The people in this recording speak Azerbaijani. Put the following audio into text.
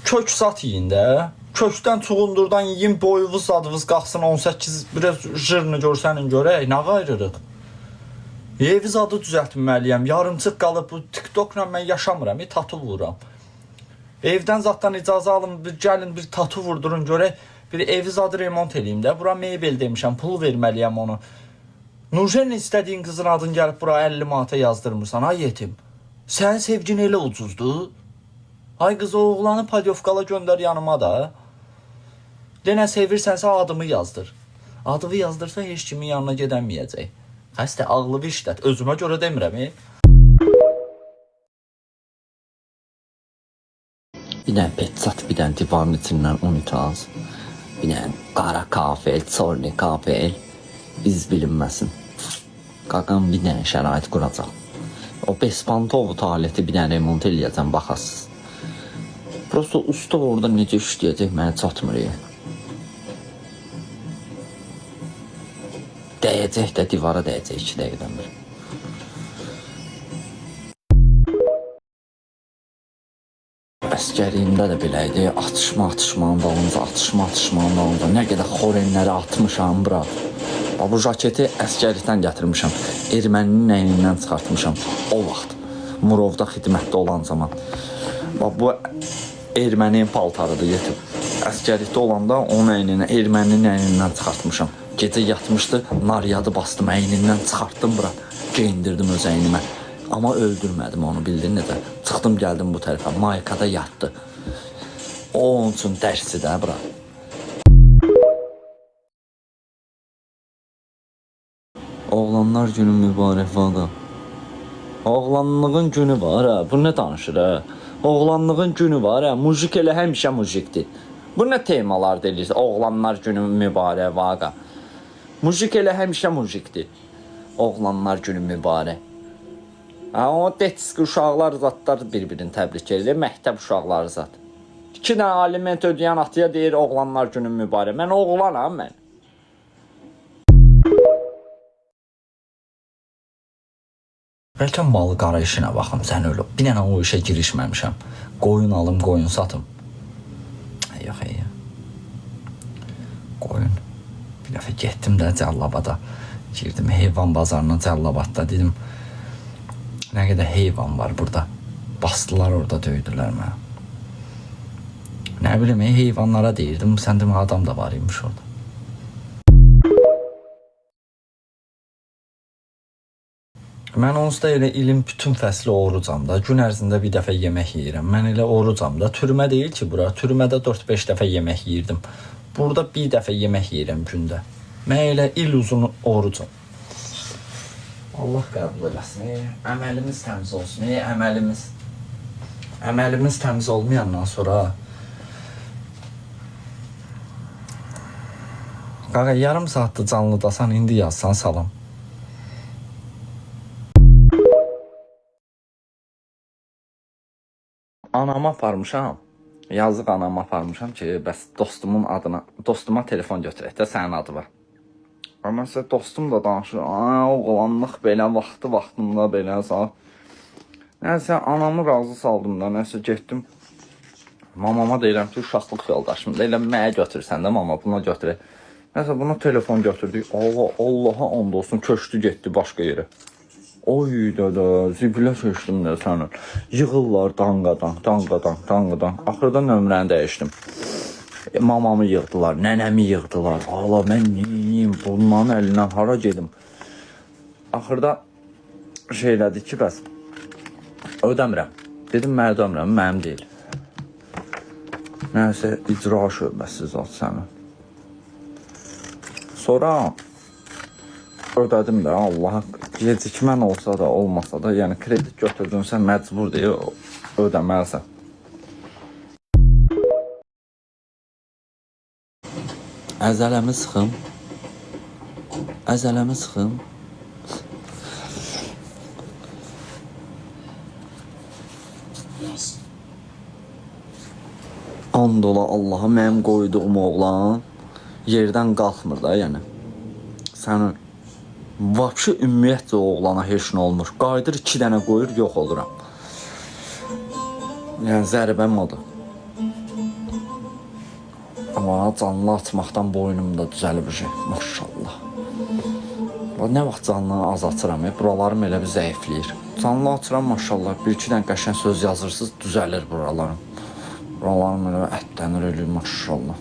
kök sat yiyin də. Kökdən çuğundurdan yiyin, boyunuz adınız qalxsın 18, biraz jırını görsənin görək, nə qayrırıq? Evi zadı düzəltməliyəm, yarımçıq qalıb bu TikTokla mən yaşamıram, tatu vururam. Evdən zaddan icazə alın, gəlin bir tatu vurdurun görək, bir evi zadı remont eləyim də. Bura mebel demişəm, pul verməliyəm onu. Nurjen istədiyin qızın adını gəlib bura 50 manata yazdırmırsan, ay yetim. Sənin sevgin elə ucuzdur. Ay qız, o oğlanı padyovkala göndər yanıma da. Denə sevirsənsə adımı yazdır. Adımı yazdırsa heç kimin yanına gedəməyəcək. Xəstə ağlı bir işlət, özümə görə demirəm. Bir dənə petsat, bir dənə divarın içindən unitaz, bir dənə qara kafel, çorni kafel, biz bilinməsin. Qaqam bir dənə şərait quracaq. O Bespantovu tualeti bir dənə remont eləyəcəm, baxasız. Prosto usta orada necə işləyəcək, mənə çatmır. Dəyəcək də, divara dəyəcək 2 dəqiqədən bir. Əskəriyimdə də belə idi, atışmanın dalınca, nə qədər xorenləri atmışam, bura. Bu jaketi əskərlikdən gətirmişəm, erməninin əynindən çıxartmışam o vaxt, Murovda xidmətdə olan zaman. Bu ermənin paltarıdır, yetim. Əskərlikdə olanda onun əynindən, erməninin əynindən çıxartmışam. Gecə yatmışdı, naryadı bastım, əynindən çıxartdım bura, geyindirdim öz əynimə. Amma öldürmədim onu, bildin necə? Çıxdım, gəldim bu tərəfə, maykada yatdı. O onun üçün dərsi də bura. Oğlanlar günü mübarək vada. Oğlanlığın günü var ha, bu nə danışır ha? Oğlanlığın günü var ha, mujik elə həmişə mujikdir. Bu nə temalar deyilir, oğlanlar günü mübarək vaqa. Mujik elə həmişə mujikdir. Oğlanlar günü mübarək. O detski uşaqlar zatlar bir-birini təbrik edir, məktəb uşaqları zat. 2 dənə aliment ödəyən atıya deyir, oğlanlar günü mübarək. Mən oğlanam mən. Bəlkə malı qara işinə baxım, sən öyle. Bir dənə o işə girişməmişəm. Qoyun alım, qoyun satım. Yox, qoyun. Bir dəfə getdim də Cəllabada. Girdim heyvan bazarına Cəllabadda, dedim. Nə qədər heyvan var burada. Bastılar orada, döydülər mənə. Nə bilim, heyvanlara deyirdim, sən demə adam da var imiş orada. Mən onsuz da elə ilin bütün fəsli orucam da, gün ərzində bir dəfə yemək yeyirəm. Mən elə orucam da, türmə deyil ki bura, türmədə 4-5 dəfə yemək yeyirdim. Burada bir dəfə yemək yeyirəm gündə. Mən elə il uzun orucam. Allah qəbul eləsin, əməlimiz təmiz olsun, əməlimiz təmiz olmayandan sonra. Qaqa, yarım saatdır canlıdasan, indi yazsan salam. Anama aparmışam, yazıq anama aparmışam ki, bəs dostuma telefon götürək də, sənin adı var. Amma sizə dostum da danışır, oğlanlıq belə, vaxtımda belə, nəysə, anamı razı saldım da, nəysə, getdim. Mamama deyirəm ki, uşaqlıq yoldaşım, deyirəm, mənə götürsən də, mama, buna götürək. Nəysə, buna telefon götürdük, Allaha and olsun, köşdü getdi başqa yerə. Oy dədə, zibilə köşdüm də sənin. Yığırlar danqadan. Axırda nömrəni dəyişdim. Mamamı yığdılar, nənəmi yığdılar. Allah, mən neyim, bunların əlindən hara gedim. Axırda şey elədi ki, bəs ödəmirəm. Dedim, mən ödəmirəm, mənim deyil. Nəysə, icra şöbəsi zat sənin. Sonra ödədim də, Allaha gecikmən olsa da, olmasa da, yəni kredit götürdünsə məcbur deyə ödəməlisən. Əzələmi sıxım. And ola Allaha, mənim qoyduğum oğlan yerdən qalxmır da, yəni. Sənin vapşı ümumiyyətcə oğlana heç nə olmur. Qayıdır 2 dənə qoyur, yox oluram. Yəni zərbəm odur. var, canlı açmaqdan boynum da düzəlib şey. Maşallah. Nə vaxt canlı az açıram, buralarım elə bir zəifləyir. Canlı açıram, maşallah, bir-iki dənə qəşəng söz yazırsınız, düzəlir buralarım. Buralarım elə ətdənir, maşallah.